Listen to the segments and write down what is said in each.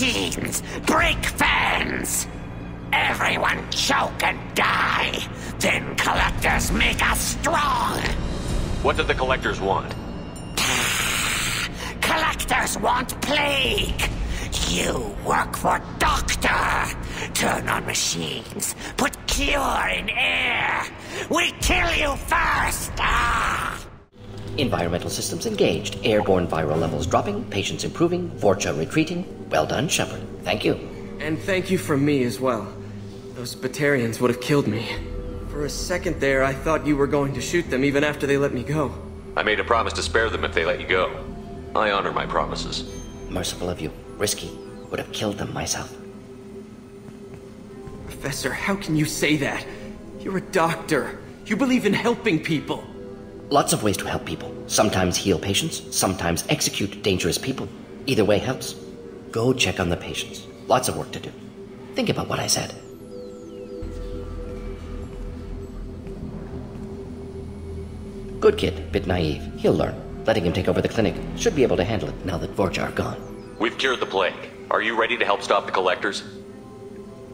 machines, break fans. Everyone choke and die. Then collectors make us strong. What do the collectors want? Collectors want plague. You work for Doctor. Turn on machines. Put cure in air. We kill you first. Environmental systems engaged. Airborne viral levels dropping. Patients improving. Vorcha retreating. Well done, Shepard. Thank you. And thank you from me as well. Those Batarians would have killed me. For a second there, I thought you were going to shoot them even after they let me go. I made a promise to spare them if they let you go. I honor my promises. Merciful of you. Risky. Would have killed them myself. Professor, how can you say that? You're a doctor. You believe in helping people. Lots of ways to help people. Sometimes heal patients, sometimes execute dangerous people. Either way helps. Go check on the patients. Lots of work to do. Think about what I said. Good kid, bit naive. He'll learn. Letting him take over the clinic. Should be able to handle it now that Vorcha are gone. We've cured the plague. Are you ready to help stop the collectors?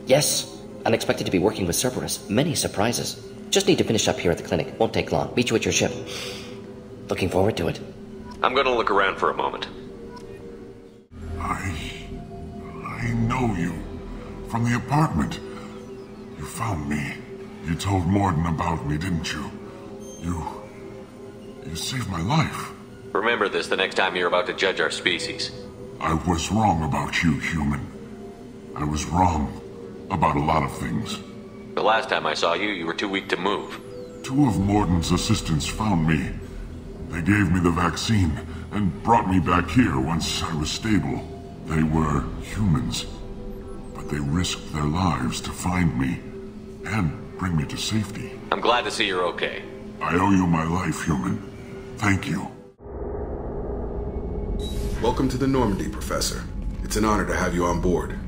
Yes. Unexpected to be working with Cerberus. Many surprises. Just need to finish up here at the clinic. Won't take long. Meet you at your ship. Looking forward to it. I'm gonna look around for a moment. I know you. From the apartment. You found me. You told Morden about me, didn't you? You saved my life. Remember this the next time you're about to judge our species. I was wrong about you, human. I was wrong about a lot of things. The last time I saw you, you were too weak to move. 2 of Morden's assistants found me. They gave me the vaccine and brought me back here once I was stable. They were humans, but they risked their lives to find me and bring me to safety. I'm glad to see you're okay. I owe you my life, human. Thank you. Welcome to the Normandy, Professor. It's an honor to have you on board.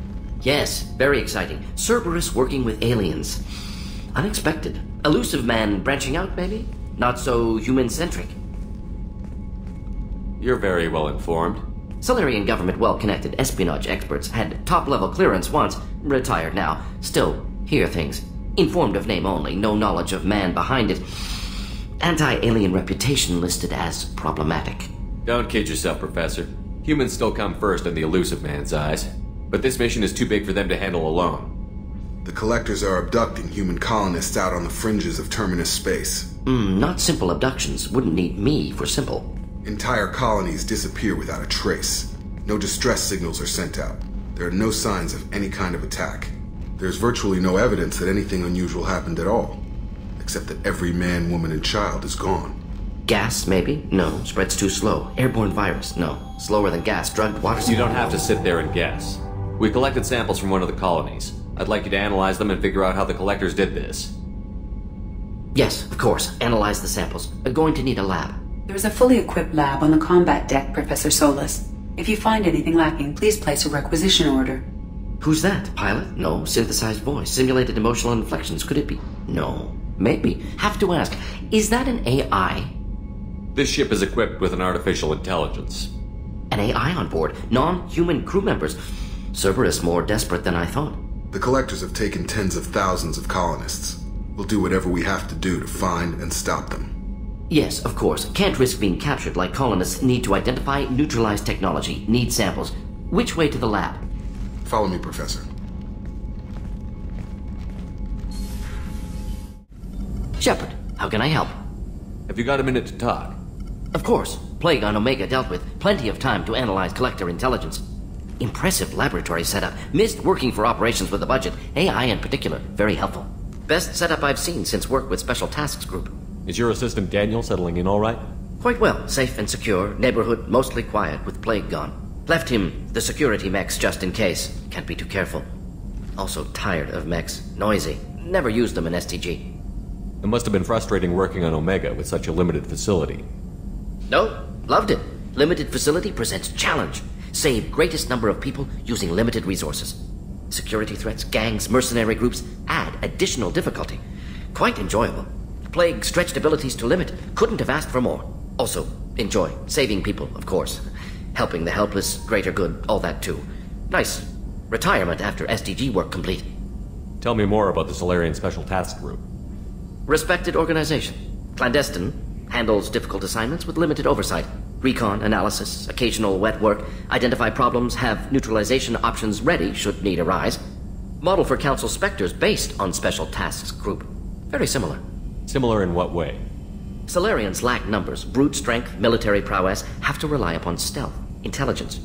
Yes, very exciting. Cerberus working with aliens. Unexpected. Elusive man branching out, maybe? Not so human-centric. You're very well informed. Solarian government well-connected espionage experts had top-level clearance once, retired now. Still, hear things. Informed of name only, no knowledge of man behind it. Anti-alien reputation listed as problematic. Don't kid yourself, Professor. Humans still come first in the elusive man's eyes. But this mission is too big for them to handle alone. The collectors are abducting human colonists out on the fringes of terminus space. Not simple abductions. Wouldn't need me for simple. Entire colonies disappear without a trace. No distress signals are sent out. There are no signs of any kind of attack. There's virtually no evidence that anything unusual happened at all. Except that every man, woman, and child is gone. Gas, maybe? No. Spreads too slow. Airborne virus? No. Slower than gas. Drugged water... You don't have to sit there and guess. We collected samples from one of the colonies. I'd like you to analyze them and figure out how the collectors did this. Yes, of course. Analyze the samples. Going to need a lab. There's a fully equipped lab on the combat deck, Professor Solis. If you find anything lacking, please place a requisition order. Who's that? Pilot? No. Synthesized voice. Simulated emotional inflections. Could it be? No. Maybe. Have to ask. Is that an AI? This ship is equipped with an artificial intelligence. An AI on board? Non-human crew members? Cerberus more desperate than I thought. The collectors have taken tens of thousands of colonists. We'll do whatever we have to do to find and stop them. Yes, of course. Can't risk being captured like colonists need to identify, neutralize technology, need samples. Which way to the lab? Follow me, Professor. Shepard, how can I help? Have you got a minute to talk? Of course. Plague on Omega dealt with. Plenty of time to analyze collector intelligence. Impressive laboratory setup. Missed working for operations with a budget. AI in particular. Very helpful. Best setup I've seen since work with Special Tasks Group. Is your assistant Daniel settling in all right? Quite well. Safe and secure. Neighborhood mostly quiet with Plague gone. Left him the security mechs just in case. Can't be too careful. Also tired of mechs. Noisy. Never used them in STG. It must have been frustrating working on Omega with such a limited facility. No, loved it. Limited facility presents challenge. Save greatest number of people using limited resources. Security threats, gangs, mercenary groups add additional difficulty. Quite enjoyable. Plague stretched abilities to limit. Couldn't have asked for more. Also, enjoy. Saving people, of course. Helping the helpless, greater good, all that too. Nice. Retirement after SDG work complete. Tell me more about the Solarian Special Task Group. Respected organization. Clandestine. Handles difficult assignments with limited oversight. Recon, analysis, occasional wet work. Identify problems, have neutralization options ready should need arise. Model for Council Spectres based on Special Tasks Group. Very similar. Similar in what way? Solarians lack numbers, brute strength, military prowess, have to rely upon stealth, intelligence.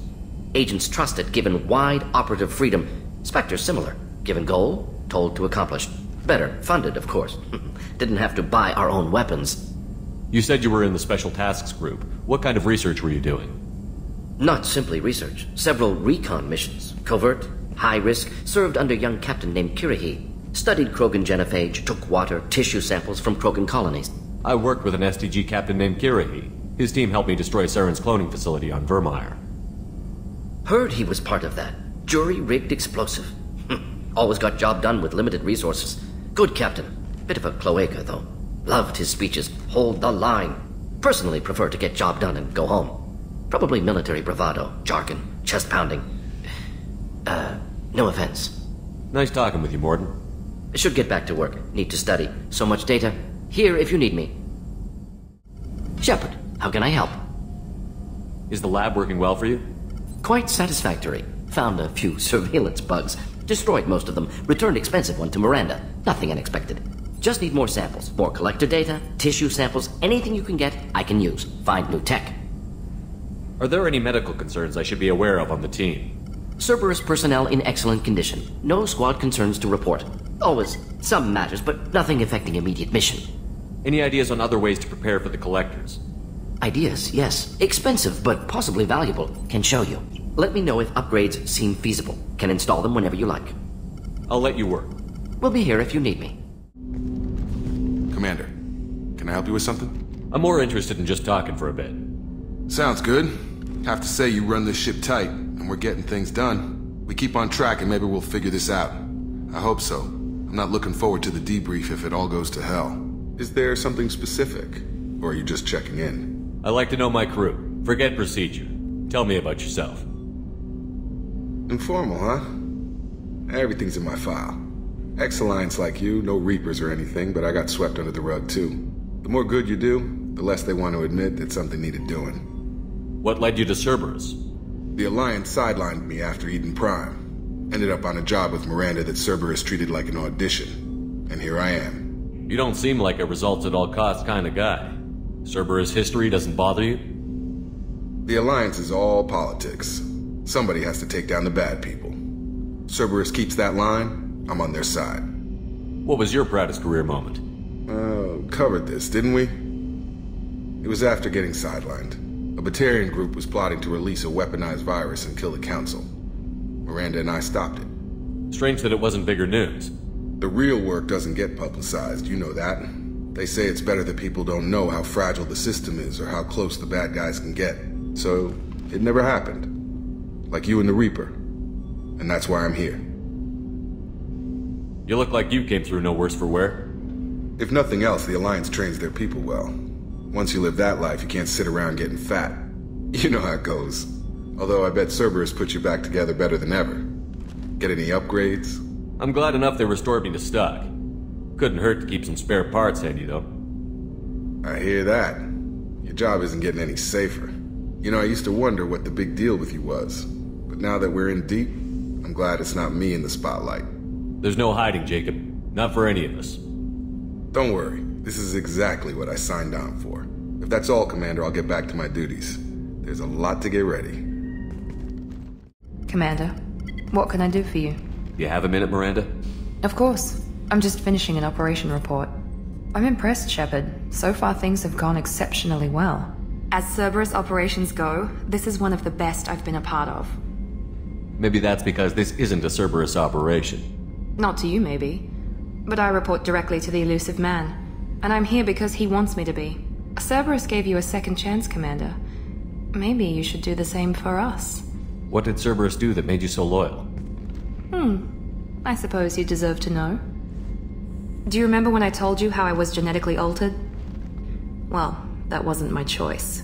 Agents trusted, given wide operative freedom. Spectres similar, given goal, told to accomplish. Better, funded, of course. Didn't have to buy our own weapons. You said you were in the Special Tasks Group. What kind of research were you doing? Not simply research. Several recon missions. Covert, high risk, served under a young captain named Kirihi. Studied Krogan genophage, took water, tissue samples from Krogan colonies. I worked with an SDG captain named Kirihi. His team helped me destroy Saren's cloning facility on Vermeer. Heard he was part of that. Jury-rigged explosive. Always got job done with limited resources. Good captain. Bit of a cloaca, though. Loved his speeches. Hold the line. Personally prefer to get job done and go home. Probably military bravado, jargon, chest pounding. No offense. Nice talking with you, Morden. Should get back to work. Need to study. So much data. Here if you need me. Shepard, how can I help? Is the lab working well for you? Quite satisfactory. Found a few surveillance bugs. Destroyed most of them. Returned expensive one to Miranda. Nothing unexpected. Just need more samples. More collector data, tissue samples, anything you can get, I can use. Find new tech. Are there any medical concerns I should be aware of on the team? Cerberus personnel in excellent condition. No squad concerns to report. Always some matters, but nothing affecting immediate mission. Any ideas on other ways to prepare for the collectors? Ideas, yes. Expensive, but possibly valuable. Can show you. Let me know if upgrades seem feasible. Can install them whenever you like. I'll let you work. We'll be here if you need me. Commander, can I help you with something? I'm more interested in just talking for a bit. Sounds good. Have to say you run this ship tight, and we're getting things done. We keep on track and maybe we'll figure this out. I hope so. I'm not looking forward to the debrief if it all goes to hell. Is there something specific? Or are you just checking in? I like to know my crew. Forget procedure. Tell me about yourself. Informal, huh? Everything's in my file. Ex-Alliance like you, no Reapers or anything, but I got swept under the rug too. The more good you do, the less they want to admit that something needed doing. What led you to Cerberus? The Alliance sidelined me after Eden Prime. Ended up on a job with Miranda that Cerberus treated like an audition. And here I am. You don't seem like a results-at-all-costs kind of guy. Cerberus history doesn't bother you? The Alliance is all politics. Somebody has to take down the bad people. Cerberus keeps that line, I'm on their side. What was your proudest career moment? Covered this, didn't we? It was after getting sidelined. A Batarian group was plotting to release a weaponized virus and kill the Council. Miranda and I stopped it. Strange that it wasn't bigger news. The real work doesn't get publicized, you know that. They say it's better that people don't know how fragile the system is or how close the bad guys can get. So, it never happened. Like you and the Reaper. And that's why I'm here. You look like you came through no worse for wear. If nothing else, the Alliance trains their people well. Once you live that life, you can't sit around getting fat. You know how it goes. Although I bet Cerberus put you back together better than ever. Get any upgrades? I'm glad enough they restored me to stock. Couldn't hurt to keep some spare parts handy, though. I hear that. Your job isn't getting any safer. You know, I used to wonder what the big deal with you was. But now that we're in deep, I'm glad it's not me in the spotlight. There's no hiding, Jacob. Not for any of us. Don't worry. This is exactly what I signed on for. If that's all, Commander, I'll get back to my duties. There's a lot to get ready. Commander, what can I do for you? You have a minute, Miranda? Of course. I'm just finishing an operation report. I'm impressed, Shepard. So far things have gone exceptionally well. As Cerberus operations go, this is one of the best I've been a part of. Maybe that's because this isn't a Cerberus operation. Not to you, maybe. But I report directly to the elusive man. And I'm here because he wants me to be. Cerberus gave you a second chance, Commander. Maybe you should do the same for us. What did Cerberus do that made you so loyal? I suppose you deserve to know. Do you remember when I told you how I was genetically altered? Well, that wasn't my choice.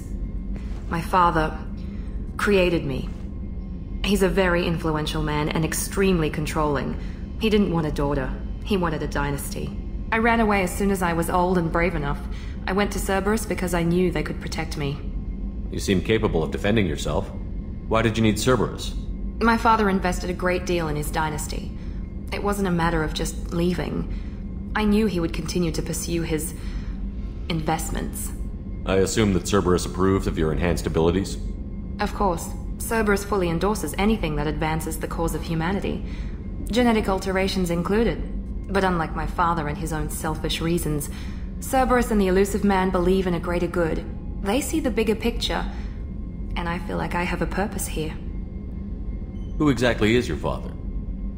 My father created me. He's a very influential man and extremely controlling. He didn't want a daughter. He wanted a dynasty. I ran away as soon as I was old and brave enough. I went to Cerberus because I knew they could protect me. You seem capable of defending yourself. Why did you need Cerberus? My father invested a great deal in his dynasty. It wasn't a matter of just leaving. I knew he would continue to pursue his investments. I assume that Cerberus approved of your enhanced abilities? Of course. Cerberus fully endorses anything that advances the cause of humanity. Genetic alterations included. But unlike my father and his own selfish reasons, Cerberus and the Elusive Man believe in a greater good. They see the bigger picture, and I feel like I have a purpose here. Who exactly is your father?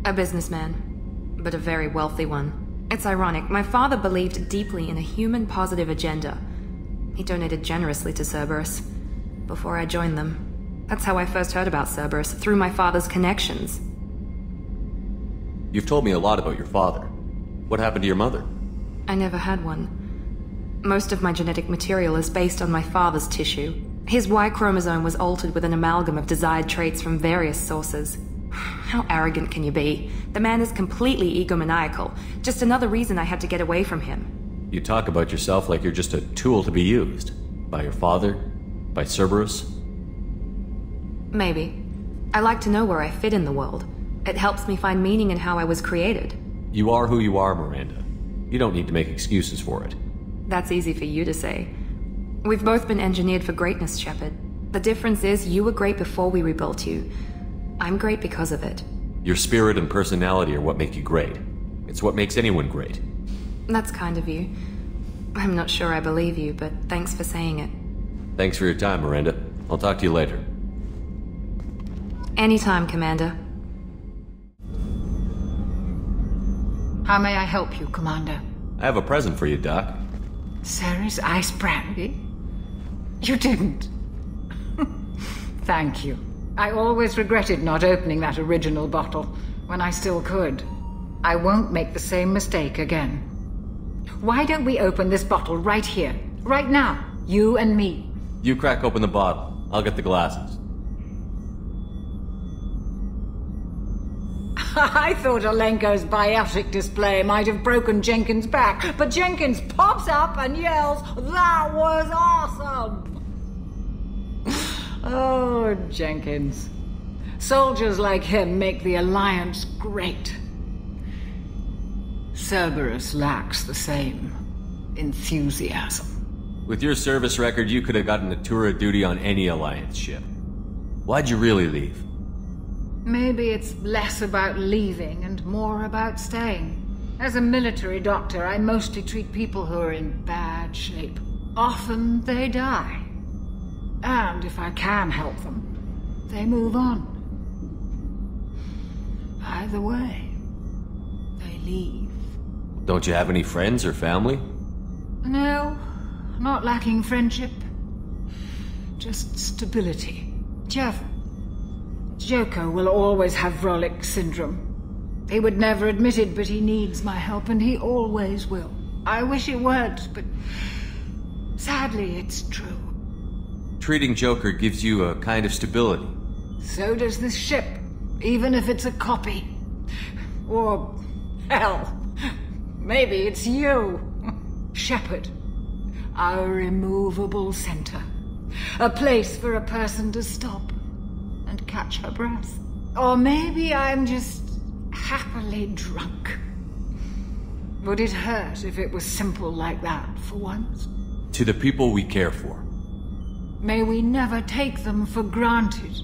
A businessman, but a very wealthy one. It's ironic, my father believed deeply in a human-positive agenda. He donated generously to Cerberus before I joined them. That's how I first heard about Cerberus, through my father's connections. You've told me a lot about your father. What happened to your mother? I never had one. Most of my genetic material is based on my father's tissue. His Y chromosome was altered with an amalgam of desired traits from various sources. How arrogant can you be? The man is completely egomaniacal. Just another reason I had to get away from him. You talk about yourself like you're just a tool to be used. By your father? By Cerberus? Maybe. I like to know where I fit in the world. It helps me find meaning in how I was created. You are who you are, Miranda. You don't need to make excuses for it. That's easy for you to say. We've both been engineered for greatness, Shepard. The difference is you were great before we rebuilt you. I'm great because of it. Your spirit and personality are what make you great. It's what makes anyone great. That's kind of you. I'm not sure I believe you, but thanks for saying it. Thanks for your time, Miranda. I'll talk to you later. Anytime, Commander. How may I help you, Commander? I have a present for you, Doc. Ceres ice brandy? You didn't. Thank you. I always regretted not opening that original bottle when I still could. I won't make the same mistake again. Why don't we open this bottle right here, right now, you and me? You crack open the bottle. I'll get the glasses. I thought Alenko's biotic display might have broken Jenkins' back, but Jenkins pops up and yells, "That was awesome!" Oh, Jenkins. Soldiers like him make the Alliance great. Cerberus lacks the same enthusiasm. With your service record, you could have gotten a tour of duty on any Alliance ship. Why'd you really leave? Maybe it's less about leaving and more about staying. As a military doctor, I mostly treat people who are in bad shape. Often they die. And if I can help them, they move on. Either way, they leave. Don't you have any friends or family? No, not lacking friendship. Just stability. Jeff, Joko will always have Vrolik syndrome. He would never admit it, but he needs my help, and he always will. I wish it weren't, but sadly it's true. Treating Joker gives you a kind of stability. So does this ship, even if it's a copy. Or, hell, maybe it's you, Shepard. Our immovable center. A place for a person to stop and catch her breath. Or maybe I'm just happily drunk. Would it hurt if it was simple like that for once? To the people we care for. May we never take them for granted.